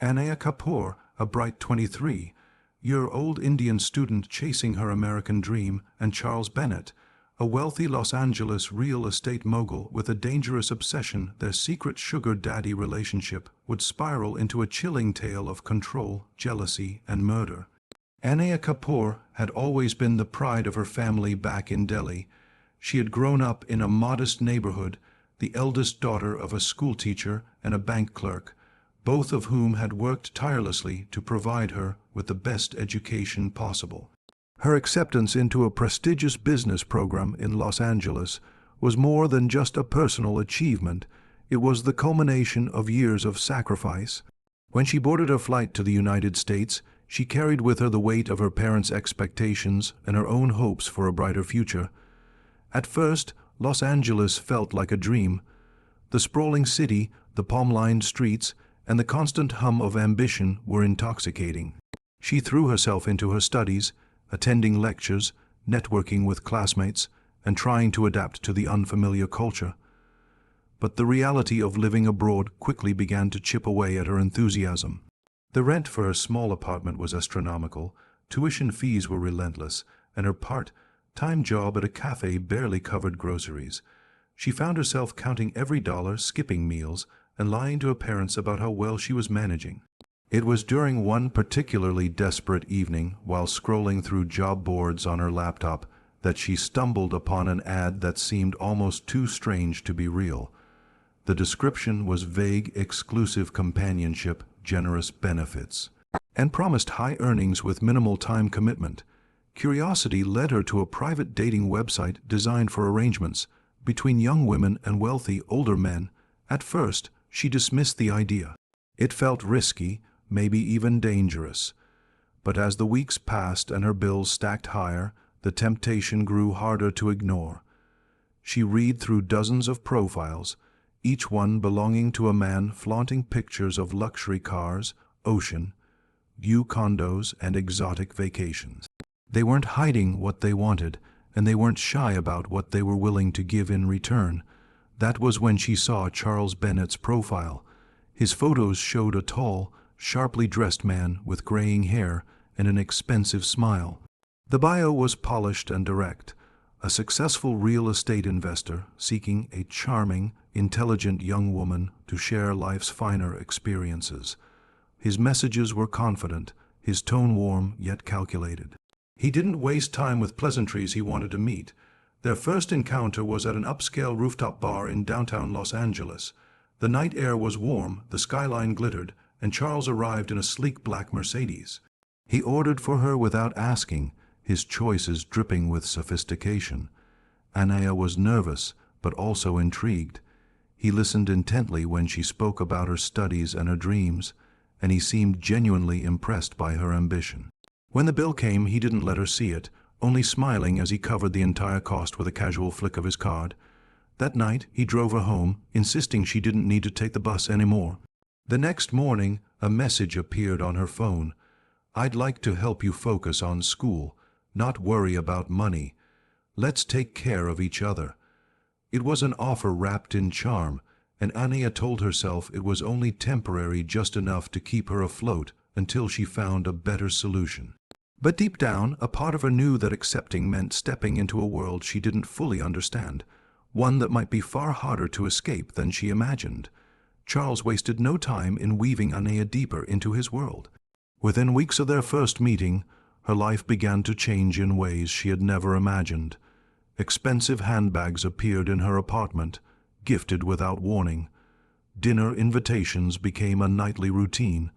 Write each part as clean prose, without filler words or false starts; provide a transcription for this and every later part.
Anaya Kapoor, a bright 23-year-old Indian student chasing her American dream, and Charles Bennett, a wealthy Los Angeles real estate mogul with a dangerous obsession. Their secret sugar daddy relationship would spiral into a chilling tale of control, jealousy, and murder. Anaya Kapoor had always been the pride of her family back in Delhi. She had grown up in a modest neighborhood, the eldest daughter of a schoolteacher and a bank clerk, both of whom had worked tirelessly to provide her with the best education possible. Her acceptance into a prestigious business program in Los Angeles was more than just a personal achievement. It was the culmination of years of sacrifice. When she boarded her flight to the United States, she carried with her the weight of her parents' expectations and her own hopes for a brighter future. At first, Los Angeles felt like a dream. The sprawling city, the palm-lined streets, and the constant hum of ambition were intoxicating. She threw herself into her studies, attending lectures, networking with classmates, and trying to adapt to the unfamiliar culture. But the reality of living abroad quickly began to chip away at her enthusiasm. The rent for her small apartment was astronomical, tuition fees were relentless, and her part-time job at a cafe barely covered groceries. She found herself counting every dollar, skipping meals, and lying to her parents about how well she was managing. It was during one particularly desperate evening, while scrolling through job boards on her laptop, that she stumbled upon an ad that seemed almost too strange to be real. The description was vague, exclusive companionship, generous benefits, and promised high earnings with minimal time commitment. Curiosity led her to a private dating website designed for arrangements between young women and wealthy older men. At first, she dismissed the idea. It felt risky, maybe even dangerous. But as the weeks passed and her bills stacked higher, the temptation grew harder to ignore. She read through dozens of profiles, each one belonging to a man flaunting pictures of luxury cars, ocean view condos, and exotic vacations. They weren't hiding what they wanted, and they weren't shy about what they were willing to give in return. That was when she saw Charles Bennett's profile. His photos showed a tall, sharply dressed man with graying hair and an expensive smile. The bio was polished and direct, a successful real estate investor seeking a charming, intelligent young woman to share life's finer experiences. His messages were confident, his tone warm yet calculated. He didn't waste time with pleasantries. He wanted to meet. Their first encounter was at an upscale rooftop bar in downtown Los Angeles. The night air was warm, the skyline glittered, and Charles arrived in a sleek black Mercedes. He ordered for her without asking, his choices dripping with sophistication. Anaya was nervous, but also intrigued. He listened intently when she spoke about her studies and her dreams, and he seemed genuinely impressed by her ambition. When the bill came, he didn't let her see it, only smiling as he covered the entire cost with a casual flick of his card. That night, he drove her home, insisting she didn't need to take the bus anymore. The next morning, a message appeared on her phone. "I'd like to help you focus on school, not worry about money. Let's take care of each other." It was an offer wrapped in charm, and Anaya told herself it was only temporary, just enough to keep her afloat until she found a better solution. But deep down, a part of her knew that accepting meant stepping into a world she didn't fully understand, one that might be far harder to escape than she imagined. Charles wasted no time in weaving Anaya deeper into his world. Within weeks of their first meeting, her life began to change in ways she had never imagined. Expensive handbags appeared in her apartment, gifted without warning. Dinner invitations became a nightly routine,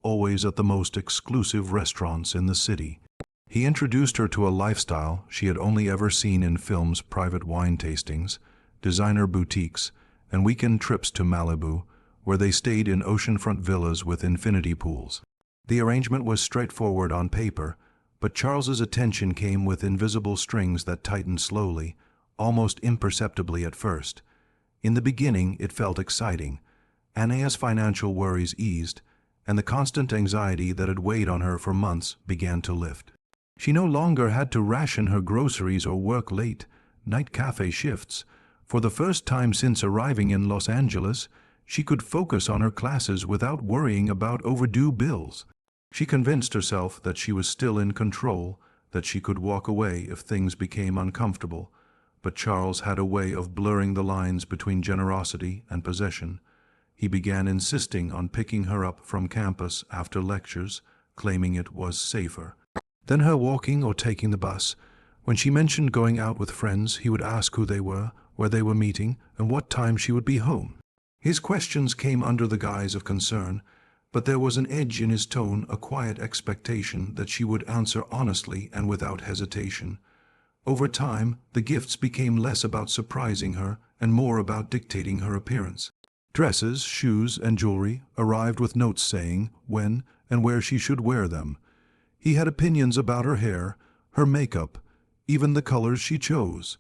always at the most exclusive restaurants in the city. He introduced her to a lifestyle she had only ever seen in films: private wine tastings, designer boutiques, and weekend trips to Malibu, where they stayed in oceanfront villas with infinity pools. The arrangement was straightforward on paper, but Charles's attention came with invisible strings that tightened slowly, almost imperceptibly at first. In the beginning, it felt exciting. Anaya's financial worries eased, and the constant anxiety that had weighed on her for months began to lift. She no longer had to ration her groceries or work late, night cafe shifts. For the first time since arriving in Los Angeles, She could focus on her classes without worrying about overdue bills. She convinced herself that she was still in control, that she could walk away if things became uncomfortable. But Charles had a way of blurring the lines between generosity and possession. He began insisting on picking her up from campus after lectures, claiming it was safer than her walking or taking the bus. When she mentioned going out with friends, he would ask who they were, where they were meeting, and what time she would be home. His questions came under the guise of concern, but there was an edge in his tone, a quiet expectation that she would answer honestly and without hesitation. Over time, the gifts became less about surprising her and more about dictating her appearance. Dresses, shoes, and jewelry arrived with notes saying when and where she should wear them. He had opinions about her hair, her makeup, even the colors she chose.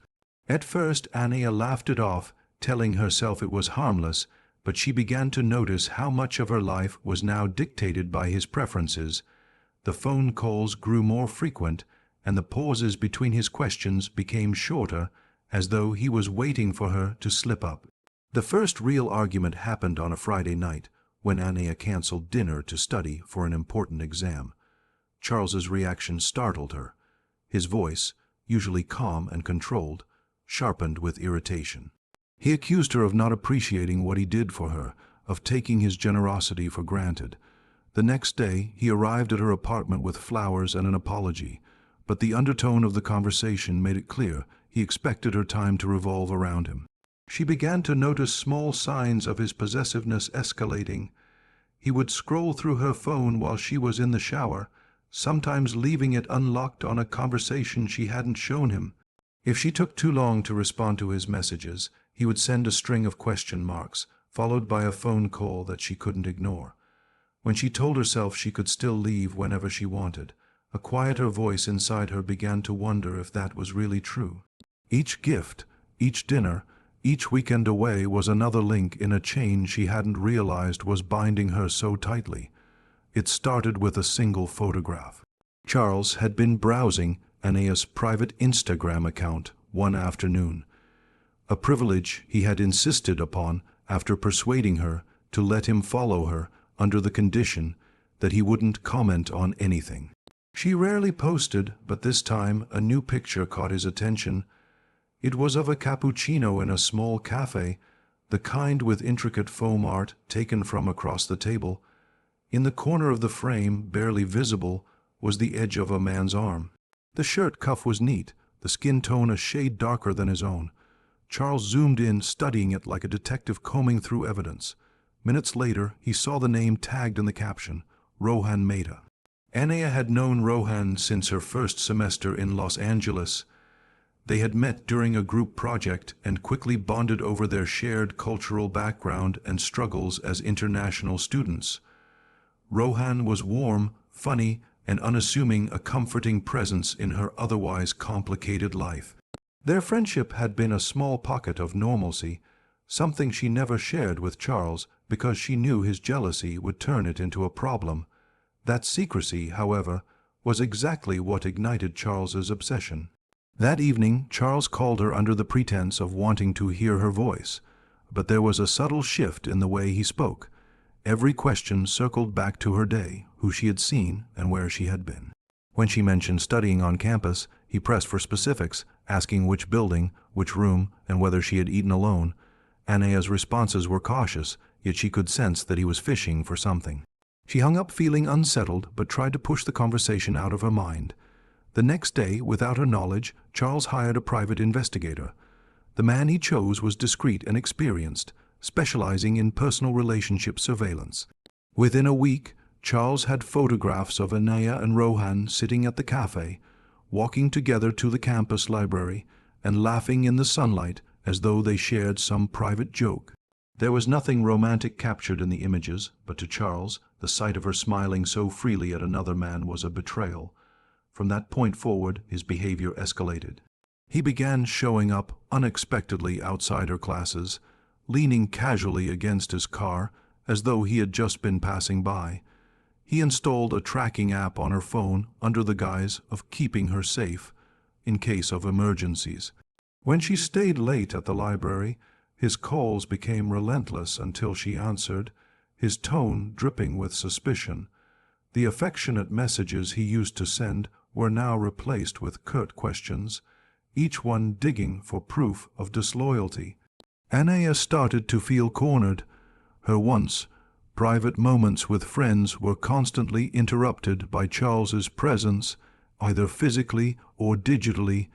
At first, Anaya laughed it off, telling herself it was harmless, but she began to notice how much of her life was now dictated by his preferences. The phone calls grew more frequent, and the pauses between his questions became shorter, as though he was waiting for her to slip up. The first real argument happened on a Friday night, when Anaya canceled dinner to study for an important exam. Charles's reaction startled her. His voice, usually calm and controlled, sharpened with irritation. He accused her of not appreciating what he did for her, of taking his generosity for granted. The next day, he arrived at her apartment with flowers and an apology, but the undertone of the conversation made it clear he expected her time to revolve around him. She began to notice small signs of his possessiveness escalating. He would scroll through her phone while she was in the shower, sometimes leaving it unlocked on a conversation she hadn't shown him. If she took too long to respond to his messages, he would send a string of question marks, followed by a phone call that she couldn't ignore. When she told herself she could still leave whenever she wanted, a quieter voice inside her began to wonder if that was really true. Each gift, each dinner, each weekend away was another link in a chain she hadn't realized was binding her so tightly. It started with a single photograph. Charles had been browsing Anaya's private Instagram account one afternoon, a privilege he had insisted upon after persuading her to let him follow her under the condition that he wouldn't comment on anything. She rarely posted, but this time a new picture caught his attention. It was of a cappuccino in a small cafe, the kind with intricate foam art taken from across the table. In the corner of the frame, barely visible, was the edge of a man's arm. The shirt cuff was neat, the skin tone a shade darker than his own. Charles zoomed in, studying it like a detective combing through evidence. Minutes later, he saw the name tagged in the caption, Rohan Mehta. Anaya had known Rohan since her first semester in Los Angeles. They had met during a group project and quickly bonded over their shared cultural background and struggles as international students. Rohan was warm, funny, and unassuming, a comforting presence in her otherwise complicated life. Their friendship had been a small pocket of normalcy, something she never shared with Charles because she knew his jealousy would turn it into a problem. That secrecy, however, was exactly what ignited Charles's obsession. That evening, Charles called her under the pretense of wanting to hear her voice, but there was a subtle shift in the way he spoke. Every question circled back to her day, who she had seen and where she had been. When she mentioned studying on campus, he pressed for specifics, asking which building, which room, and whether she had eaten alone. Anaya's responses were cautious, yet she could sense that he was fishing for something. She hung up feeling unsettled, but tried to push the conversation out of her mind. The next day, without her knowledge, Charles hired a private investigator. The man he chose was discreet and experienced, specializing in personal relationship surveillance. Within a week, Charles had photographs of Anaya and Rohan sitting at the cafe, walking together to the campus library, and laughing in the sunlight as though they shared some private joke. There was nothing romantic captured in the images, but to Charles, the sight of her smiling so freely at another man was a betrayal. From that point forward, his behavior escalated. He began showing up unexpectedly outside her classes, leaning casually against his car as though he had just been passing by. He installed a tracking app on her phone under the guise of keeping her safe in case of emergencies. When she stayed late at the library, His calls became relentless until she answered, his tone dripping with suspicion. The affectionate messages he used to send were now replaced with curt questions, each one digging for proof of disloyalty. Anaya started to feel cornered. Her once private moments with friends were constantly interrupted by Charles's presence, either physically or digitally.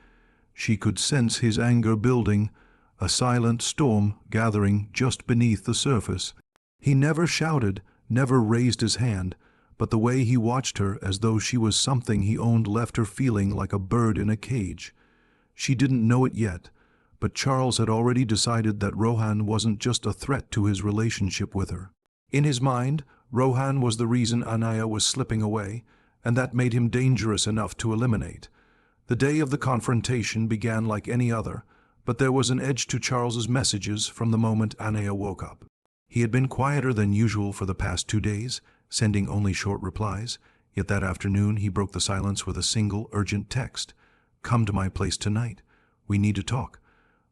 She could sense his anger building, a silent storm gathering just beneath the surface. He never shouted, never raised his hand, but the way he watched her as though she was something he owned left her feeling like a bird in a cage. She didn't know it yet, but Charles had already decided that Rohan wasn't just a threat to his relationship with her. In his mind, Rohan was the reason Anaya was slipping away, and that made him dangerous enough to eliminate. The day of the confrontation began like any other, but there was an edge to Charles's messages from the moment Anaya woke up. He had been quieter than usual for the past 2 days, sending only short replies, yet that afternoon he broke the silence with a single urgent text. "Come to my place tonight. We need to talk."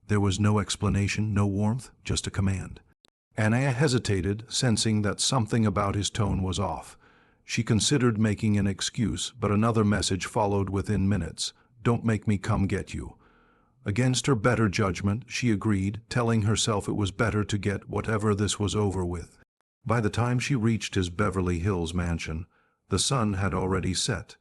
There was no explanation, no warmth, just a command. Anaya hesitated, sensing that something about his tone was off. She considered making an excuse, but another message followed within minutes. "Don't make me come get you." Against her better judgment, she agreed, telling herself it was better to get whatever this was over with. By the time she reached his Beverly Hills mansion, the sun had already set,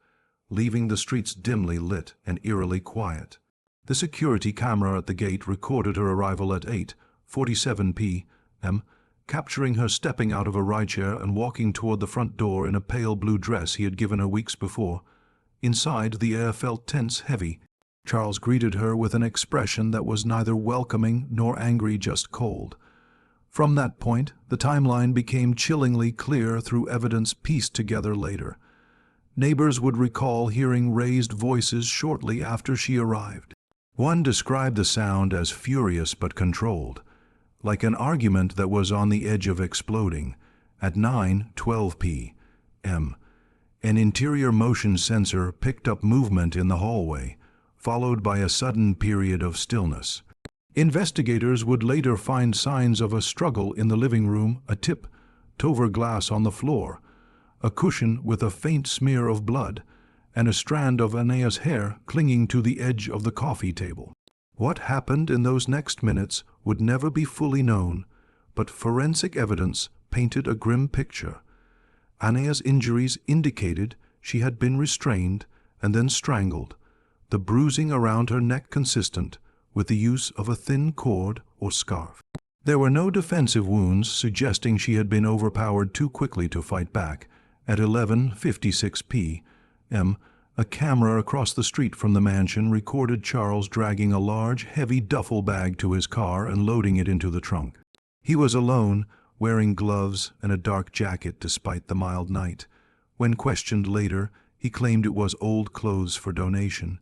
leaving the streets dimly lit and eerily quiet. The security camera at the gate recorded her arrival at 8:47 p.m., capturing her stepping out of a rideshare and walking toward the front door in a pale blue dress he had given her weeks before. Inside, the air felt tense, heavy. Charles greeted her with an expression that was neither welcoming nor angry, just cold. From that point, the timeline became chillingly clear through evidence pieced together later. Neighbors would recall hearing raised voices shortly after she arrived. One described the sound as furious but controlled, like an argument that was on the edge of exploding. At 9:12 p.m., an interior motion sensor picked up movement in the hallway, followed by a sudden period of stillness. Investigators would later find signs of a struggle in the living room, a tip-over glass on the floor, a cushion with a faint smear of blood, and a strand of Anaya's hair clinging to the edge of the coffee table. What happened in those next minutes would never be fully known, but forensic evidence painted a grim picture. Anaya's injuries indicated she had been restrained and then strangled, the bruising around her neck consistent with the use of a thin cord or scarf. There were no defensive wounds suggesting she had been overpowered too quickly to fight back. At 11:56 p.m., a camera across the street from the mansion recorded Charles dragging a large, heavy duffel bag to his car and loading it into the trunk. He was alone, wearing gloves and a dark jacket despite the mild night. When questioned later, he claimed it was old clothes for donation,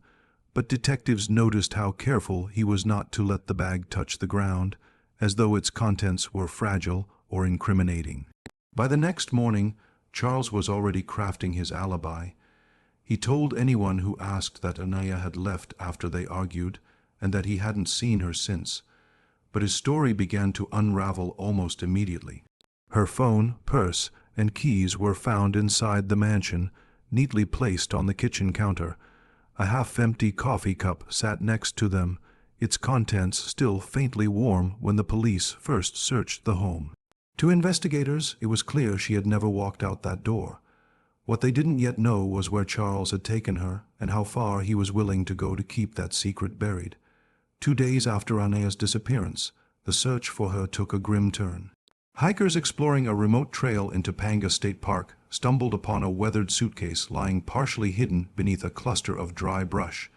but detectives noticed how careful he was not to let the bag touch the ground, as though its contents were fragile or incriminating. By the next morning, Charles was already crafting his alibi. He told anyone who asked that Anaya had left after they argued and that he hadn't seen her since. But his story began to unravel almost immediately. Her phone, purse, and keys were found inside the mansion, neatly placed on the kitchen counter. A half-empty coffee cup sat next to them, its contents still faintly warm when the police first searched the home. To investigators, it was clear she had never walked out that door. What they didn't yet know was where Charles had taken her and how far he was willing to go to keep that secret buried. 2 days after Anaya's disappearance, the search for her took a grim turn. Hikers exploring a remote trail into Panga State Park stumbled upon a weathered suitcase lying partially hidden beneath a cluster of dry brush.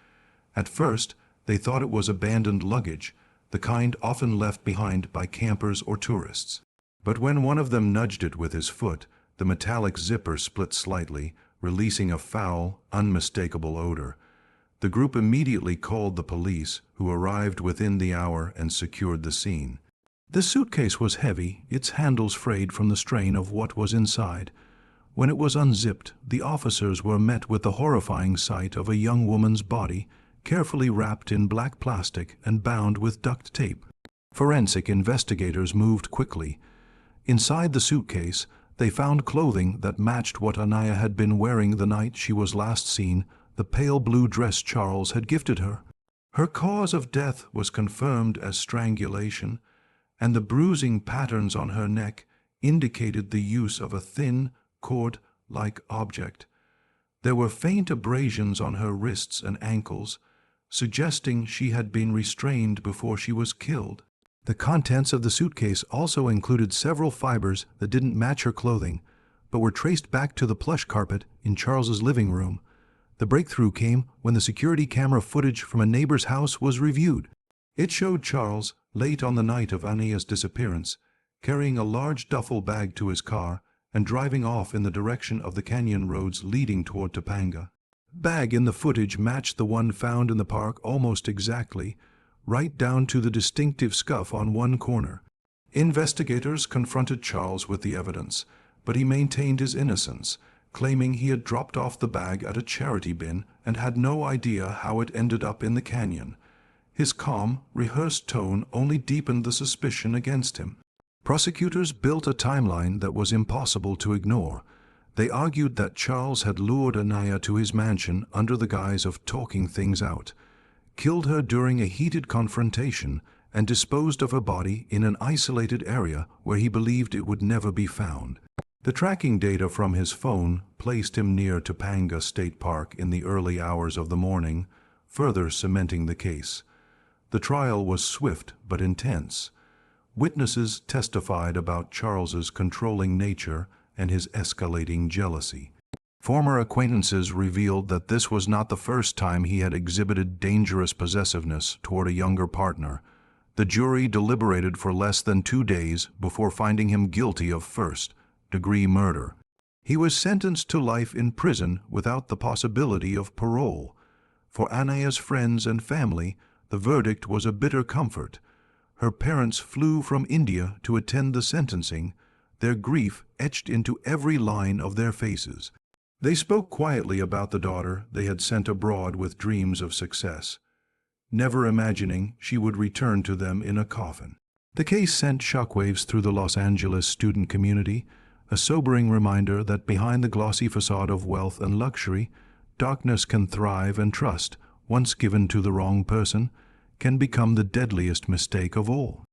At first, they thought it was abandoned luggage, the kind often left behind by campers or tourists. But when one of them nudged it with his foot, the metallic zipper split slightly, releasing a foul, unmistakable odor. The group immediately called the police, who arrived within the hour and secured the scene. The suitcase was heavy, its handles frayed from the strain of what was inside. When it was unzipped, the officers were met with the horrifying sight of a young woman's body, carefully wrapped in black plastic and bound with duct tape. Forensic investigators moved quickly. Inside the suitcase, they found clothing that matched what Anaya had been wearing the night she was last seen, the pale blue dress Charles had gifted her. Her cause of death was confirmed as strangulation, and the bruising patterns on her neck indicated the use of a thin, cord-like object. There were faint abrasions on her wrists and ankles, suggesting she had been restrained before she was killed. The contents of the suitcase also included several fibers that didn't match her clothing, but were traced back to the plush carpet in Charles's living room. The breakthrough came when the security camera footage from a neighbor's house was reviewed. It showed Charles, late on the night of Anaya's disappearance, carrying a large duffel bag to his car and driving off in the direction of the canyon roads leading toward Topanga. The bag in the footage matched the one found in the park almost exactly, right down to the distinctive scuff on one corner. Investigators confronted Charles with the evidence, but he maintained his innocence, claiming he had dropped off the bag at a charity bin and had no idea how it ended up in the canyon. His calm, rehearsed tone only deepened the suspicion against him. Prosecutors built a timeline that was impossible to ignore. They argued that Charles had lured Anaya to his mansion under the guise of talking things out, killed her during a heated confrontation, and disposed of her body in an isolated area where he believed it would never be found. The tracking data from his phone placed him near Topanga State Park in the early hours of the morning, further cementing the case. The trial was swift but intense. Witnesses testified about Charles's controlling nature and his escalating jealousy. Former acquaintances revealed that this was not the first time he had exhibited dangerous possessiveness toward a younger partner. The jury deliberated for less than 2 days before finding him guilty of first-degree murder. He was sentenced to life in prison without the possibility of parole. For Anaya's friends and family, the verdict was a bitter comfort. Her parents flew from India to attend the sentencing, their grief etched into every line of their faces. They spoke quietly about the daughter they had sent abroad with dreams of success, never imagining she would return to them in a coffin. The case sent shockwaves through the Los Angeles student community, a sobering reminder that behind the glossy facade of wealth and luxury, darkness can thrive, and trust, once given to the wrong person, can become the deadliest mistake of all.